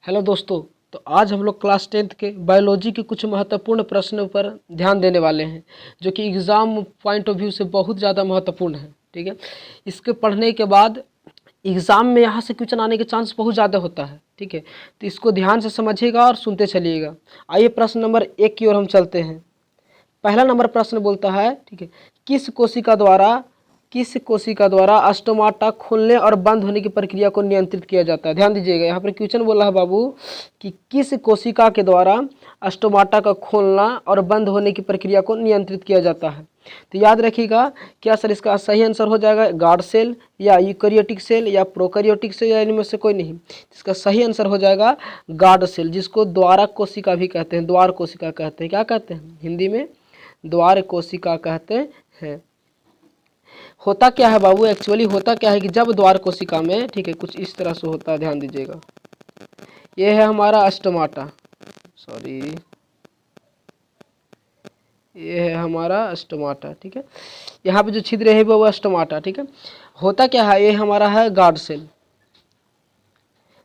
Hello दोस्तों। तो आज हम लोग क्लास 10th के बायोलॉजी के कुछ महत्वपूर्ण प्रश्नों पर ध्यान देने वाले हैं, जो कि एग्ज़ाम पॉइंट ऑफ व्यू से बहुत ज़्यादा महत्वपूर्ण है। ठीक है, इसके पढ़ने के बाद एग्ज़ाम में यहाँ से क्वेश्चन आने के चांस बहुत ज़्यादा होता है। ठीक है, तो इसको ध्यान से समझिएगा और सुनते चलिएगा। आइए प्रश्न नंबर 1 की ओर हम चलते हैं। पहला नंबर प्रश्न बोलता है, ठीक है, किस कोशिका द्वारा स्टोमाटा खोलने और बंद होने की प्रक्रिया को नियंत्रित किया जाता है। ध्यान दीजिएगा, यहाँ पर क्वेश्चन बोला है बाबू कि किस कोशिका के द्वारा स्टोमाटा का खोलना और बंद होने की प्रक्रिया को नियंत्रित किया जाता है। तो याद रखिएगा, क्या सर इसका सही आंसर हो जाएगा गार्ड सेल या यूकैरियोटिक सेल या प्रोकैरियोटिक सेल या इनमें से कोई नहीं। इसका सही आंसर हो जाएगा गार्ड सेल, जिसको द्वारक कोशिका भी कहते हैं। द्वार कोशिका कहते हैं, क्या कहते हैं हिंदी में? द्वार कोशिका कहते हैं। होता क्या है बाबू, एक्चुअली होता क्या है कि जब द्वार कोशिका में, ठीक है, कुछ इस तरह से होता है। ध्यान दीजिएगा, ये है हमारा स्टोमाटा, सॉरी, ये है हमारा स्टोमाटा। ठीक है, यहाँ पे जो छिद्र है वो स्टोमाटा। ठीक है, होता क्या है, ये हमारा है गार्ड सेल।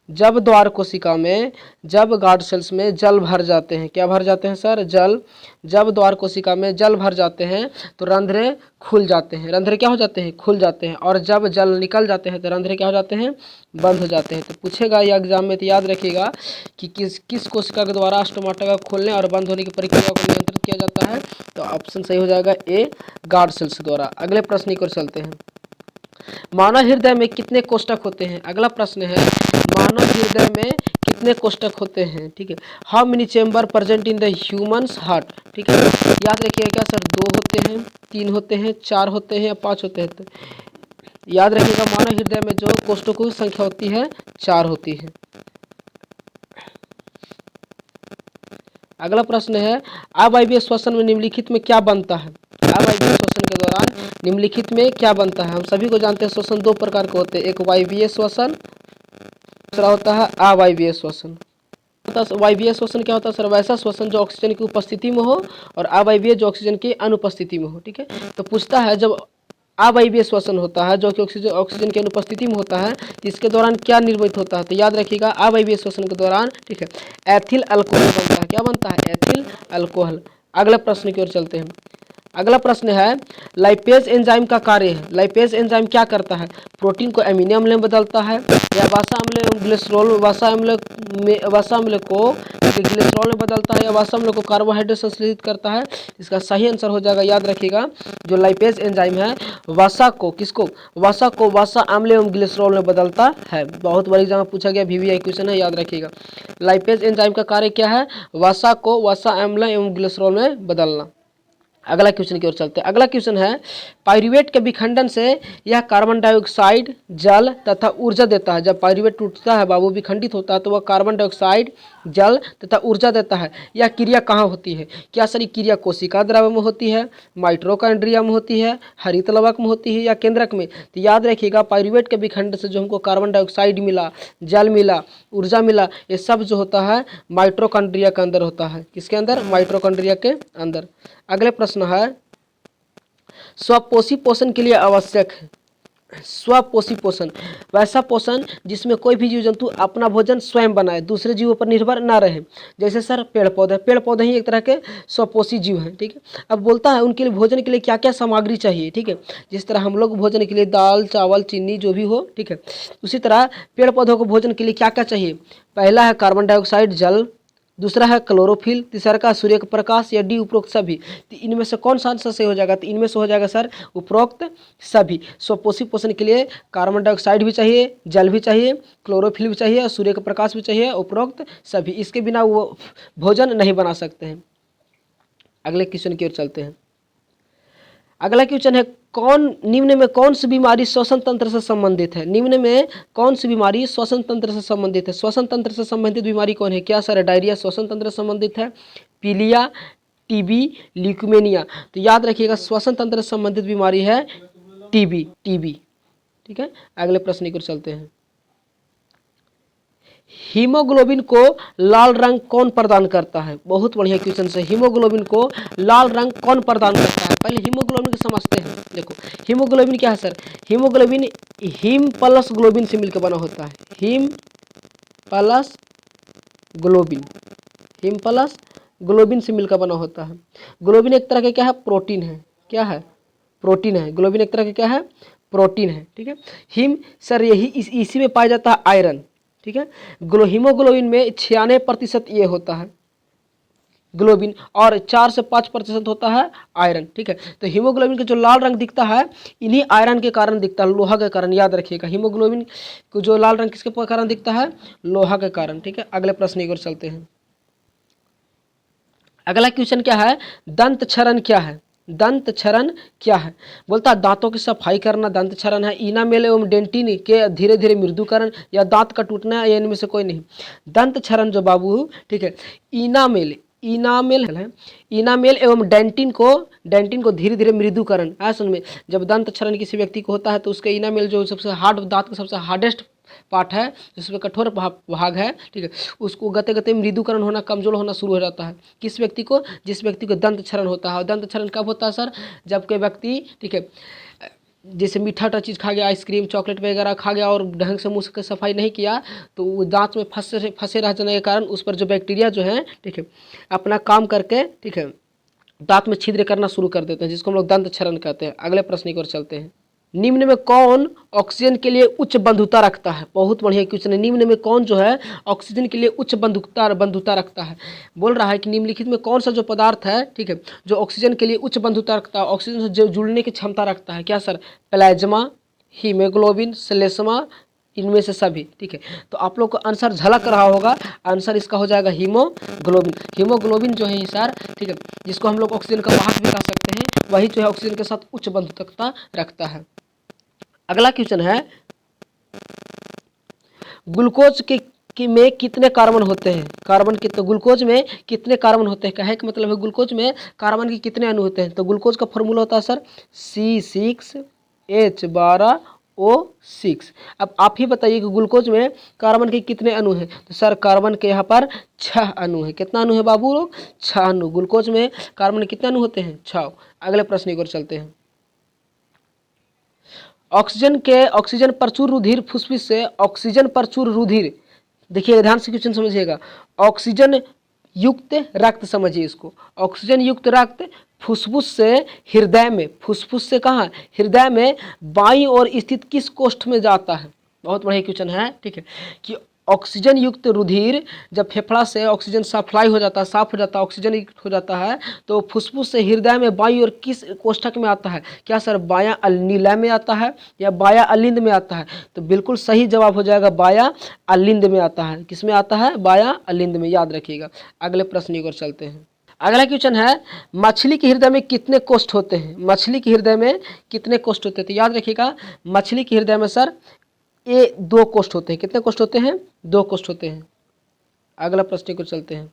जब द्वार कोशिका में, जब गार्ड सेल्स में जल भर जाते हैं, क्या भर जाते हैं सर? जल। जब द्वार कोशिका में जल भर जाते हैं तो रंध्रे खुल जाते हैं। रंध्रे क्या हो जाते हैं? खुल जाते हैं। और जब जल निकल जाते हैं तो रंध्रे क्या हो जाते हैं? बंद हो जाते हैं। तो पूछेगा ये एग्जाम में, तो याद रखिएगा कि किस कोशिका के द्वारा स्टोमाटा का खोलने और बंद होने की प्रक्रिया को नियंत्रित किया जाता है। तो ऑप्शन सही हो जाएगा ए, गार्ड सेल्स द्वारा। अगले प्रश्न की ओर चलते हैं। मानव हृदय में कितने कोष्ठक होते हैं? अगला प्रश्न है, मानव हृदय में कितने कोष्ठक होते हैं? ठीक है, how many chamber present in the humans heart? ठीक है, याद रखिएगा, क्या सर 2 होते हैं, 3 होते हैं, 4 होते हैं या 5 होते हैं? तो याद रखिएगा, मानव हृदय में जो कोष्ठकों की संख्या होती है 4 होती है। अगला प्रश्न है, अवायवीय श्वसन में निम्नलिखित में क्या बनता है? अवायवीय श्वसन के दौरान निम्नलिखित में क्या बनता है? हम सभी को जानते हैं श्वसन 2 प्रकार के होते हैं, एक वायवीय श्वसन, दूसरा होता है अवायवीय श्वसन। वायवीय श्वसन क्या होता है सर? वैसा श्वसन जो ऑक्सीजन की उपस्थिति में हो, और अवायवीय जो ऑक्सीजन की अनुपस्थिति में हो। ठीक है, तो पूछता है जब अवायवीय श्वसन होता है जो कि ऑक्सीजन की अनुपस्थिति में होता है, इसके दौरान क्या निर्मित होता है? तो याद रखिएगा, अवायवीय श्वसन के दौरान, ठीक है, एथिल अल्कोहल बनता है। क्या बनता है? Ethyl alcohol. अगले प्रश्न की ओर चलते हैं। अगला प्रश्न है, लाइपेज एंजाइम का कार्य है। लाइपेज एंजाइम क्या करता है? प्रोटीन को अमीनो अम्ल में बदलता है, या वसा अम्ल एवं ग्लिसरॉल, वसा अम्ल को ग्लिसरॉल में बदलता है, या वसा अम्ल को कार्बोहाइड्रेट संश्लेषित करता है? इसका सही आंसर हो जाएगा, याद रखिएगा, जो लाइपेज एंजाइम है वसा को, किसको? वसा को वसा अम्ल एवं ग्लिसरॉल में बदलता है। बहुत बड़ी एग्जाम में पूछा गया, VVI क्वेश्चन है, याद रखिएगा। लाइपेज एंजाइम का कार्य क्या है? वसा को वसा अम्ल एवं ग्लिसरॉल में बदलना। अगला क्वेश्चन की ओर चलते हैं। अगला क्वेश्चन है, पाइरूवेट के विखंडन से यह कार्बन डाइऑक्साइड, जल तथा ऊर्जा देता है। जब पाइरूवेट टूटता है बाबू, विखंडित होता है, तो वह कार्बन डाइऑक्साइड, जल तथा ऊर्जा देता है। यह क्रिया कहाँ होती है? क्या सर ये क्रिया कोशिका द्रव्य में होती है, माइटोकॉन्ड्रिया में होती है, हरित लवक में होती है, या केंद्रक में? तो याद रखिएगा, पाइरूवेट के विखंडन से जो हमको कार्बन डाइऑक्साइड मिला, जल मिला, ऊर्जा मिला, ये सब जो होता है माइटोकॉन्ड्रिया के अंदर होता है। किसके अंदर? माइटोकॉन्ड्रिया के अंदर। अगले प्रश्न है, स्वपोषी पोषण के लिए आवश्यक है। स्वपोषी पोषण, वैसा पोषण जिसमें कोई भी जीव जंतु अपना भोजन स्वयं बनाए, दूसरे जीवों पर निर्भर ना रहे। जैसे सर पेड़ पौधे ही एक तरह के स्वपोषी जीव हैं। ठीक है, अब बोलता है उनके लिए भोजन के लिए क्या क्या सामग्री चाहिए। ठीक है, जिस तरह हम लोग भोजन के लिए दाल, चावल, चीनी जो भी हो, ठीक है, उसी तरह पेड़ पौधों को भोजन के लिए क्या क्या चाहिए? पहला है कार्बन डाइऑक्साइड, जल, दूसरा है क्लोरोफिल, तीसरा का सूर्य का प्रकाश, या डी उपरोक्त सभी। तो इनमें से कौन सा आंसर सही हो जाएगा? तो इनमें से हो जाएगा सर उपरोक्त सभी। स्वपोषी पोषण के लिए कार्बन डाइऑक्साइड भी चाहिए, जल भी चाहिए, क्लोरोफिल भी चाहिए, और सूर्य का प्रकाश भी चाहिए, उपरोक्त सभी। इसके बिना वो भोजन नहीं बना सकते हैं। अगले क्वेश्चन की ओर चलते हैं। अगला क्वेश्चन है, निम्न में कौन सी बीमारी श्वसन तंत्र से संबंधित है? निम्न में कौन सी बीमारी श्वसन तंत्र से संबंधित है? श्वसन तंत्र से संबंधित बीमारी कौन है? क्या सर डायरिया श्वसन तंत्र से संबंधित है, पीलिया, टीबी, ल्यूकेमिया? तो याद रखिएगा, श्वसन तंत्र से संबंधित बीमारी है टीबी। ठीक है, अगले प्रश्न की ओर चलते हैं। हीमोग्लोबिन को लाल रंग कौन प्रदान करता है? बहुत बढ़िया क्वेश्चन है। हीमोग्लोबिन को लाल रंग कौन प्रदान करता है? पहले हीमोग्लोबिन को समझते हैं। देखो, हीमोग्लोबिन क्या है sir? Haemoglobin haem plus globin से मिलकर बना होता है। Haem plus globin, haem plus globin से मिलकर बना होता है। ग्लोबिन एक तरह का क्या है, प्रोटीन है। क्या है, प्रोटीन है। ग्लोबिन एक तरह का क्या है, प्रोटीन है। ठीक है, हीम सर यही इसी में पाया जाता है आयरन। ठीक है, हीमोग्लोबिन में 96% ये होता है ग्लोबिन और 4 से 5% होता है आयरन। ठीक है, तो हीमोग्लोबिन का जो लाल रंग दिखता है इन्हीं आयरन के कारण दिखता है, लोहा के कारण, याद रखिएगा। हीमोग्लोबिन को जो लाल रंग किसके कारण दिखता है, लोहा के कारण। ठीक है, अगले प्रश्न की ओर चलते हैं। अगला क्वेश्चन क्या है, दंत क्षरण क्या है, दंत क्षरण क्या है। बोलता है दांतों की सफाई करना दंत क्षरण है। इनामेल एवं डेंटिन के धीरे धीरे मृदुकरण या दांत का टूटना या इनमें से कोई नहीं। दंत क्षरण जो बाबू, ठीक है, इनामेल इनामेल है, इनामेल एवं डेंटिन को धीरे धीरे मृदुकरण है। सुन में, जब दंत क्षरण किसी व्यक्ति को होता है तो उसके इनामेल जो सबसे हार्ड, दांत का सबसे हार्डेस्ट पार्ट है, जिसमें कठोर भाग है, ठीक है, उसको गते गते मृदुकरण होना, कमजोर होना शुरू हो जाता है। किस व्यक्ति को, जिस व्यक्ति को दंत क्षरण होता है। दंत क्षरण कब होता है सर, जब कोई व्यक्ति, ठीक है, जैसे मीठा चीज़ खा गया, आइसक्रीम चॉकलेट वगैरह खा गया और ढंग से मुंह की सफाई नहीं किया, तो वो दांत में फंसे रह जाने के कारण उस पर जो बैक्टीरिया जो है, ठीक है, अपना काम करके, ठीक है, दांत में छिद्र करना शुरू कर देते हैं, जिसको हम लोग दंत क्षरण कहते हैं। अगले प्रश्न की ओर चलते हैं। निम्न में कौन ऑक्सीजन के लिए उच्च बंधुता रखता है। बहुत बढ़िया क्वेश्चन है। निम्न में कौन जो है ऑक्सीजन के लिए उच्च बंधुता रखता है। बोल रहा है कि निम्नलिखित में कौन सा जो पदार्थ है, ठीक है, जो ऑक्सीजन के लिए उच्च बंधुता रखता है, ऑक्सीजन से जो जुड़ने की क्षमता रखता है। क्या सर, प्लाज्मा, हीमोग्लोबिन, श्लेष्मा, इनमें से सभी। ठीक है, तो आप लोग को आंसर झलक रहा होगा। आंसर इसका हो जाएगा हीमोग्लोबिन। हीमोग्लोबिन जो है सर, ठीक है, जिसको हम लोग ऑक्सीजन का वाहक भी कह सकते हैं, वही जो है ऑक्सीजन के साथ उच्च बंधुता रखता है। अगला क्वेश्चन है, ग्लूकोज में कितने कार्बन होते हैं। कार्बन कितने, ग्लूकोज में कितने कार्बन होते हैं। कहे का मतलब है ग्लूकोज में कार्बन के कितने अणु होते हैं। तो ग्लूकोज का फॉर्मूला होता है सर C6H12O6। अब आप ही बताइए कि ग्लूकोज में कार्बन के कितने अणु हैं। तो सर कार्बन के यहाँ पर 6 अणु है। कितना अणु है बाबू लोग, 6 अणु। ग्लूकोज में कार्बन के कितने अणु होते हैं, 6। अगले प्रश्न की ओर चलते हैं। ऑक्सीजन प्रचुर रुधिर फुसफुस से, ऑक्सीजन प्रचुर रुधिर, देखिए ध्यान से क्वेश्चन समझिएगा। ऑक्सीजन युक्त रक्त, समझिए इसको, ऑक्सीजन युक्त रक्त फुसफुस से हृदय में, फुसफुस से कहाँ, हृदय में बाईं ओर स्थित किस कोष्ठ में जाता है। बहुत बढ़िया क्वेश्चन है। ठीक है, कि ऑक्सीजन युक्त रुधिर जब फेफड़ा से ऑक्सीजन सप्लाई हो जाता है, साफ हो जाता है, ऑक्सीजन युक्त हो जाता है, तो फुसफुस से हृदय में बाईं ओर किस कोष्ठक में आता है। क्या सर, बायां अनिलय में आता है या बायां अलिंद में आता है। तो बिल्कुल सही जवाब हो जाएगा बायां अलिंद में आता है। किस में आता है, बायां अलिंद में, याद रखिएगा। अगले प्रश्न की ओर चलते हैं। अगला क्वेश्चन है, मछली के हृदय में कितने कोष्ठ होते हैं। मछली के हृदय में कितने कोष्ठ होते हैं। तो याद रखिएगा, मछली के हृदय में सर ये 2 कोष्ठ होते हैं। कितने कोष्ठ होते हैं, 2 कोष्ठ होते हैं। अगला प्रश्न को चलते हैं।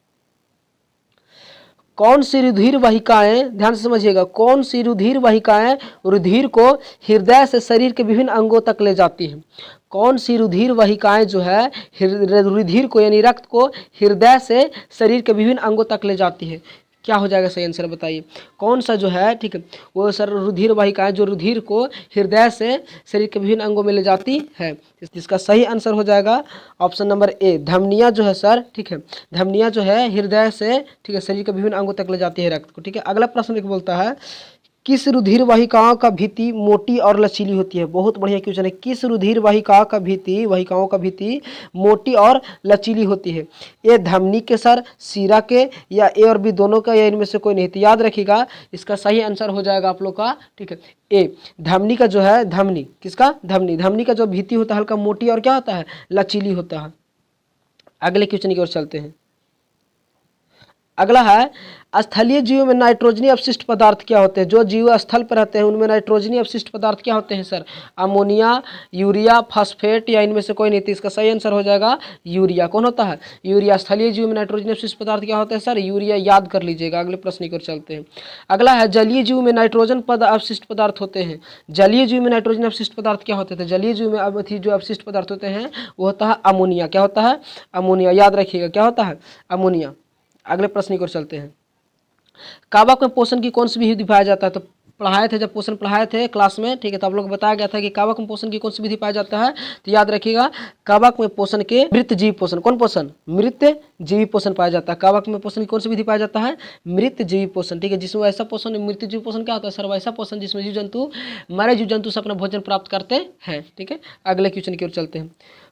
कौन सी रुधिर वाहिकाएं, ध्यान से समझिएगा, कौन सी रुधिर वाहिकाएं रुधिर को हृदय से शरीर के विभिन्न अंगों तक ले जाती हैं। कौन सी रुधिर वाहिकाएं जो है रुधिर को यानी रक्त को हृदय से शरीर के विभिन्न अंगों तक ले जाती है। क्या हो जाएगा सही आंसर, बताइए कौन सा जो है, ठीक है, वो सर रुधिर वाहिकाएं जो रुधिर को हृदय से शरीर के विभिन्न अंगों में ले जाती है। जिसका सही आंसर हो जाएगा ऑप्शन नंबर ए, धमनियां जो है सर, ठीक है, धमनियां जो है हृदय से, ठीक है, शरीर के विभिन्न अंगों तक ले जाती है रक्त को। ठीक है, अगला प्रश्न एक बोलता है, किस रुधिर वाहिकाओं का भित्ति मोटी और लचीली होती है। बहुत बढ़िया क्वेश्चन है। किस रुधिर वाहिकाओं का भित्ति मोटी और लचीली होती है। ये धमनी के सर, सीरा के, या ए और बी दोनों का, या इनमें से कोई नहीं। तो याद रखिएगा इसका सही आंसर हो जाएगा आप लोग का, ठीक है, ए, धमनी का जो है, धमनी किसका, धमनी का जो भित्ति होता है हल्का मोटी और क्या होता है, लचीली होता है। अगले क्वेश्चन की ओर चलते हैं। अगला है, स्थलीय जीवों में नाइट्रोजनी अपशिष्ट पदार्थ क्या होते हैं। जो जीव स्थल पर रहते हैं उनमें नाइट्रोजनी अपशिष्ट पदार्थ क्या होते हैं सर, अमोनिया, यूरिया, फास्फेट, या इनमें से कोई नहीं। तो इसका सही आंसर हो जाएगा यूरिया। कौन होता है, यूरिया। स्थलीय जीवों में नाइट्रोजनी अपशिष्ट पदार्थ क्या होते हैं सर, यूरिया, याद कर लीजिएगा। अगले प्रश्न की ओर चलते हैं। अगला है, जलीय जीव में नाइट्रोजन अपशिष्ट पदार्थ होते हैं। जलीय जीव में नाइट्रोजन अपशिष्ट पदार्थ क्या होते थे। जलीय जीव में जो अपशिष्ट पदार्थ होते हैं वो होता है अमोनिया। क्या होता है, अमोनिया, याद रखिएगा क्या होता है, अमोनिया। अगले प्रश्न की ओर चलते हैं। कवक में पोषण की कौन सी विधि पाया जाता है। तो पढ़ाए थे, जब पोषण पढ़ाए थे क्लास में, ठीक है, तो आप लोग बताया गया था कि कवक में पोषण की कौन सी विधि पाया जाता है। तो याद रखिएगा, कवक में पोषण के मृत जीव पोषण, कौन पोषण, मृत जीवी पोषण पाया जाता है। कवक में पोषण की कौन सी विधि पाया जाता है, मृत जीवी पोषण, ठीक है, जिसमें ऐसा पोषण, मृत जीव पोषण क्या होता है सर, वैसा पोषण जिसमें जीव जंतु, मरे जीव जंतु से अपना भोजन प्राप्त करते हैं। ठीक है, अगले क्वेश्चन की ओर चलते हैं।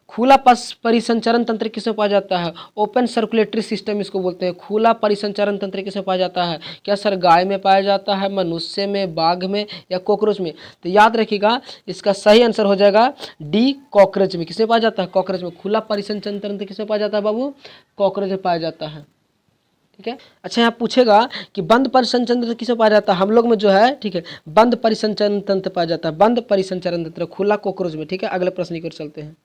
खुला परिसंचरण तंत्र किसमें पाया जाता है, ओपन सर्कुलेटरी सिस्टम इसको बोलते हैं। खुला परिसंचरण तंत्र किसमें पाया जाता है, क्या सर गाय में पाया जाता है, मनुष्य में, बाघ में या कॉकरोच में। तो याद रखिएगा, इसका सही आंसर हो जाएगा डी, कॉकरोच में। किसमें पाया जाता है, कॉकरोच में। खुला परिसंचरण तंत्र किसमें पाया जाता है बाबू, कॉकरोच में पाया जाता है। ठीक है, अच्छा यहाँ पूछेगा कि बंद परिसंचरण तंत्र किसमें पाया जाता है, हम लोग में जो है, ठीक है, बंद परिसंचरण तंत्र पाया जाता है, बंद परिसंचरण तंत्र, खुला कॉकरोच में। ठीक है, अगले प्रश्न की ओर चलते हैं।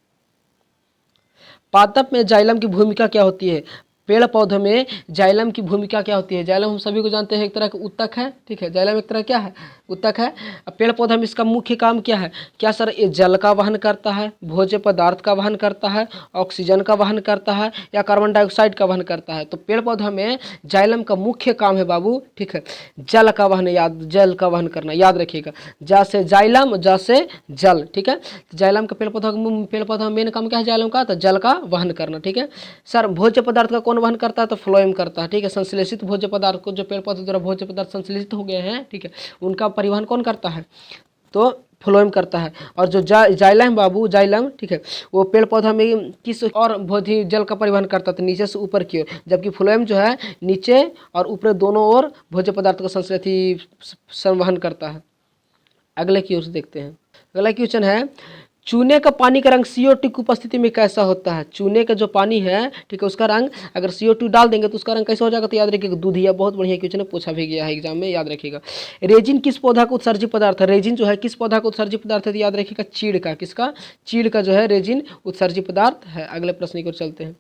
पादप में जाइलम की भूमिका क्या होती है, पेड़ पौधों में जाइलम की भूमिका क्या होती है। जाइलम हम सभी को जानते हैं एक तरह का उत्तक है, ठीक है, जाइलम एक तरह क्या है, उत्तक है। अब पेड़ पौधा में इसका मुख्य काम क्या है, क्या सर ये जल का वहन करता है, भोज्य पदार्थ का वहन करता है, ऑक्सीजन का वहन करता है या कार्बन डाइऑक्साइड का वहन करता है। तो पेड़ पौधा में जाइलम का मुख्य काम है बाबू, ठीक है, जल का वहन, जल का वहन करना, याद रखिएगा, जैसे जाइलम जैसे जल। ठीक है, जाइलम का पेड़ पौधा मेन काम क्या है जाइलम का, तो जल का वहन करना। ठीक है सर, भोज्य पदार्थ का वहन करता है, तो फ्लोएम करता है। ठीक है, संश्लेषित भोज्य पदार्थ को, जो पेड़ पौधे द्वारा भोज्य पदार्थ संश्लेषित हो गए हैं, ठीक है, उनका परिवहन कौन करता है, तो फ्लोएम करता है। और जो जाइलम बाबू, जाइलम, ठीक है, वो पेड़ पौधा में किस और भोज्य जल का परिवहन करता है, तो नीचे से ऊपर की ओर, जबकि फ्लोएम जो है नीचे और ऊपर दोनों ओर भोज्य पदार्थ का संवहन करता है। अगले की ओर से देखते हैं। अगला क्वेश्चन है, चूने का पानी का रंग CO2 की उपस्थिति में कैसा होता है। चूने का जो पानी है, ठीक है, उसका रंग अगर CO2 डाल देंगे तो उसका रंग कैसा हो जाएगा, तो याद रखिएगा दूधिया। बहुत बढ़िया क्वेश्चन है, पूछा भी गया है एग्जाम में, याद रखिएगा। रेजिन किस पौधा का उत्सर्जी पदार्थ है, रेजिन जो है किस पौधा का उत्सर्जी पदार्थ है, तो याद रखिएगा चीड़ का। किसका, चीड़ का जो है रेजिन उत्सर्जी पदार्थ है। अगले प्रश्न की ओर चलते हैं।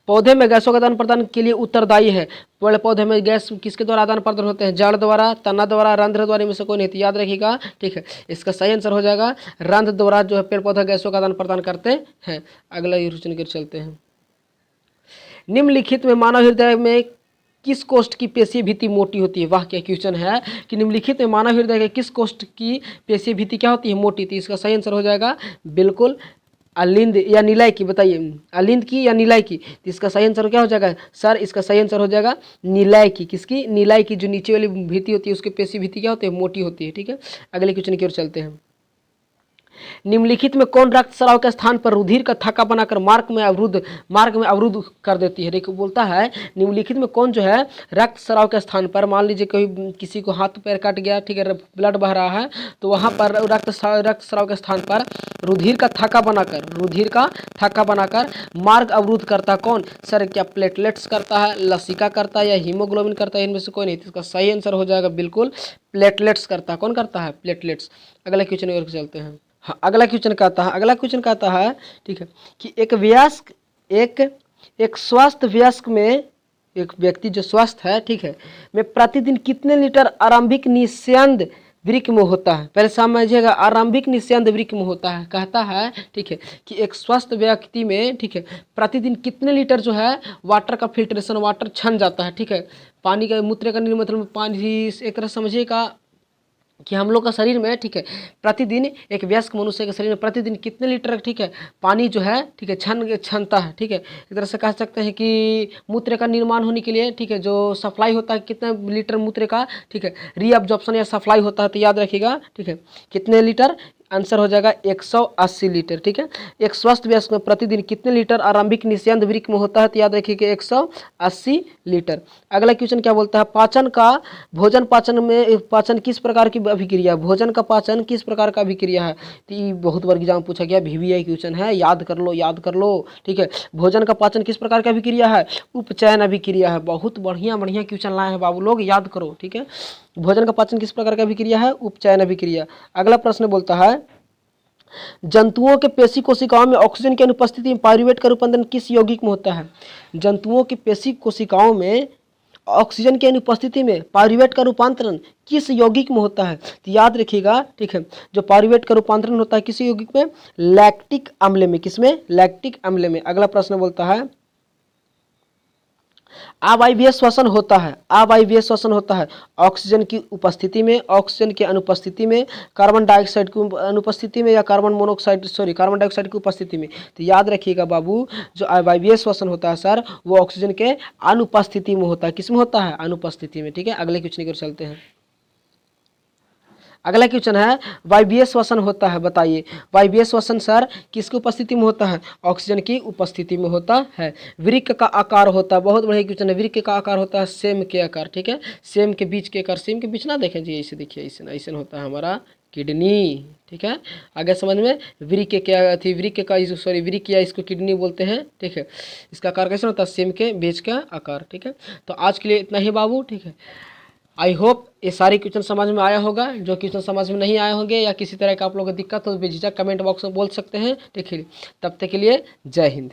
पौधे में गैसों का आदान प्रदान के लिए उत्तरदायी है, पेड़ पौधे में गैस किसके द्वारा आदान प्रदान होते हैं, जड़ द्वारा, तना द्वारा, रंध्र द्वारा, में से कोई नहीं। तो याद रखिएगा, ठीक है, इसका सही आंसर हो जाएगा रंध्र द्वारा जो है पेड़ पौधा गैसों का आदान प्रदान करते हैं। अगला क्वेश्चन की चलते हैं। निम्नलिखित में मानव हृदय में किस कोष्ठ की पेशीय भित्ति मोटी होती है। वाह क्या क्वेश्चन है कि निम्नलिखित में मानव हृदय के किस कोष्ठ की पेशीय भित्ति क्या होती है, मोटी। तो इसका सही आंसर हो जाएगा बिल्कुल अलिंद या नीलाई की। बताइए अलिंद की या नीलाई की, तो इसका सही आंसर क्या हो जाएगा सर, इसका सही आंसर हो जाएगा नीलाई की। किसकी, नीलाई की, जो नीचे वाली भित्ति होती है उसकी पेशी भित्ति क्या होती है, मोटी होती है। ठीक है, अगले क्वेश्चन की ओर चलते हैं। निम्नलिखित में कौन रक्त स्राव के स्थान पर रुधिर का थक्का बनाकर मार्ग में अवरुद्ध कर देती है। देखो बोलता है निम्नलिखित में कौन जो है रक्त स्राव के स्थान पर, मान लीजिए कोई किसी को हाथ पैर कट गया, ठीक है, ब्लड बह रहा है, तो वहाँ पर रक्त स्राव के स्थान पर रुधिर का थक्का बनाकर मार्ग अवरुद्ध करता कौन सर, क्या प्लेटलेट्स करता है, लसिका करता है या हीमोग्लोबिन करता है, इनमें से कोई नहीं। इसका सही आंसर हो जाएगा बिल्कुल प्लेटलेट्स करता है। कौन करता है, प्लेटलेट्स। अगले क्वेश्चन की चलते हैं। हाँ, अगला क्वेश्चन कहता है, ठीक है, कि एक स्वस्थ वयस्क में, एक व्यक्ति जो स्वस्थ है, ठीक है, में प्रतिदिन कितने लीटर आरंभिक निस्यंद वृक्क में होता है। पहले समझिएगा, आरंभिक निस्यंद वृक्क में होता है, कहता है, ठीक है, कि एक स्वस्थ व्यक्ति में, ठीक है, प्रतिदिन कितने लीटर जो है वाटर का फिल्ट्रेशन, वाटर छन जाता है। ठीक है, पानी का मूत्र का मतलब पानी, एक तरह समझिएगा कि हम लोग का शरीर में, ठीक है, प्रतिदिन एक वयस्क मनुष्य के शरीर में प्रतिदिन कितने लीटर, ठीक है, पानी जो है, ठीक है, छनता है। ठीक है, एक तरह से कह सकते हैं कि मूत्र का निर्माण होने के लिए, ठीक है, जो सप्लाई होता है कितने लीटर मूत्र का, ठीक है, रीअब्जॉर्प्शन या सप्लाई होता है। तो याद रखिएगा, ठीक है, कितने लीटर, आंसर हो जाएगा 180 लीटर। ठीक है, एक स्वस्थ वयस्क में प्रतिदिन कितने लीटर आरंभिक निस्यंद वृक्क में होता है, तो याद रखिए कि 180 लीटर। अगला क्वेश्चन क्या बोलता है, पाचन किस प्रकार की अभिक्रिया, भोजन का पाचन किस प्रकार का अभिक्रिया है। तो ये बहुत बार एग्जाम पूछा गया, VVI क्वेश्चन है, याद कर लो। ठीक है, भोजन का पाचन किस प्रकार का अभिक्रिया है, उपचयन अभिक्रिया है। बहुत बढ़िया क्वेश्चन लाए हैं बाबू लोग, याद करो। ठीक है, भोजन का पाचन किस प्रकार का अभिक्रिया है, उपचयन अभिक्रिया। अगला प्रश्न बोलता है, जंतुओं के पेशी कोशिकाओं में ऑक्सीजन की अनुपस्थिति में पाइरूवेट का रूपांतरण किस यौगिक में होता है। जंतुओं की पेशी कोशिकाओं में ऑक्सीजन की अनुपस्थिति में पाइरूवेट का रूपांतरण किस यौगिक में होता है। तो याद रखिएगा, ठीक है, जो पाइरूवेट का रूपांतरण होता है किस यौगिक में, लैक्टिक अम्ल में। किसमें, लैक्टिक अम्ल में। अगला प्रश्न बोलता है, अवायवीय श्वसन होता है, अवायवीय श्वसन होता है ऑक्सीजन की उपस्थिति में, ऑक्सीजन की अनुपस्थिति में, कार्बन डाइऑक्साइड की अनुपस्थिति में, या कार्बन डाइऑक्साइड की उपस्थिति में। तो याद रखिएगा बाबू, जो अवायवीय श्वसन होता है सर, वो ऑक्सीजन के अनुपस्थिति में होता है। किस में होता है? अनुपस्थिति में। ठीक है, अगले क्वेश्चन की ओर चलते हैं। अगला क्वेश्चन है, वायवीय श्वसन होता है, बताइए वायवीय श्वसन सर किसकी उपस्थिति में होता है? ऑक्सीजन की उपस्थिति में होता है। वृक्क का आकार होता है, बहुत बढ़िया क्वेश्चन है। वृक्क का आकार होता है सेम के आकार। ठीक है, सेम के बीच के आकार, सेम के बीच ना देखें जी, ऐसे देखिए, ऐसे होता है हमारा किडनी। ठीक है, आगे समझ में। वृक्क क्या थी? वृक्क का वृक्क या इसको किडनी बोलते हैं। ठीक है, इसका आकार कैसे होता है? सेम के बीच का आकार। ठीक है, तो आज के लिए इतना ही बाबू। ठीक है, आई होप ये सारे क्वेश्चन समझ में आया होगा। जो क्वेश्चन समझ में नहीं आए होंगे या किसी तरह का आप लोगों को दिक्कत हो, बेझिझक कमेंट बॉक्स में बोल सकते हैं। ठीक है, तब तक के लिए जय हिंद।